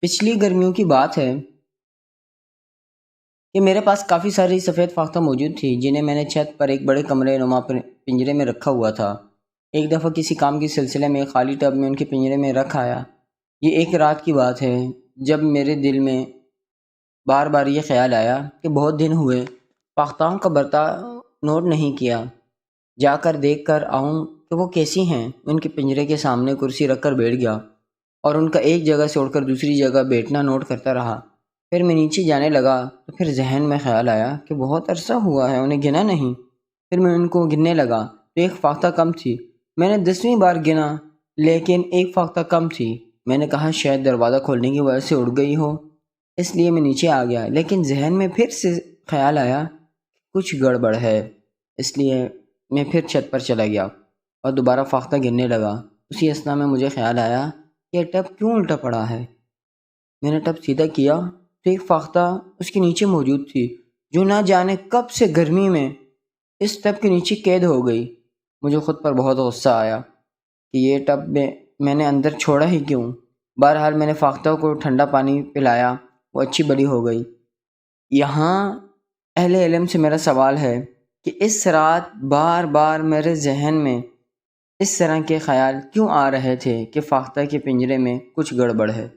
پچھلی گرمیوں کی بات ہے کہ میرے پاس کافی ساری سفید فاختہ موجود تھی جنہیں میں نے چھت پر ایک بڑے کمرے نما پنجرے میں رکھا ہوا تھا۔ ایک دفعہ کسی کام کے سلسلے میں ایک خالی ٹب میں ان کے پنجرے میں رکھ آیا۔ یہ ایک رات کی بات ہے جب میرے دل میں بار بار یہ خیال آیا کہ بہت دن ہوئے فاختہوں کا برتا نوٹ نہیں کیا، جا کر دیکھ کر آؤں کہ وہ کیسی ہیں۔ ان کے پنجرے کے سامنے کرسی رکھ کر بیٹھ گیا اور ان کا ایک جگہ سے اڑ کر دوسری جگہ بیٹھنا نوٹ کرتا رہا۔ پھر میں نیچے جانے لگا تو پھر ذہن میں خیال آیا کہ بہت عرصہ ہوا ہے انہیں گنا نہیں۔ پھر میں ان کو گننے لگا تو ایک فاختہ کم تھی۔ میں نے 10ویں بار گنا لیکن ایک فاختہ کم تھی۔ میں نے کہا شاید دروازہ کھولنے کی وجہ سے اڑ گئی ہو، اس لیے میں نیچے آ گیا، لیکن ذہن میں پھر سے خیال آیا کچھ گڑبڑ ہے، اس لیے میں پھر چھت پر چلا گیا اور دوبارہ فاختہ گننے لگا۔ اسی اثنا میں مجھے خیال آیا کہ یہ ٹب کیوں الٹا پڑا ہے۔ میں نے ٹب سیدھا کیا تو ایک فاختہ اس کے نیچے موجود تھی جو نہ جانے کب سے گرمی میں اس ٹب کے نیچے قید ہو گئی۔ مجھے خود پر بہت غصہ آیا کہ یہ ٹب میں نے اندر چھوڑا ہی کیوں۔ بہرحال میں نے فاختہ کو ٹھنڈا پانی پلایا، وہ اچھی بڑی ہو گئی۔ یہاں اہل علم سے میرا سوال ہے کہ اس رات بار بار میرے ذہن میں اس طرح کے خیال کیوں آ رہے تھے کہ فاختہ کے پنجرے میں کچھ گڑبڑ ہے۔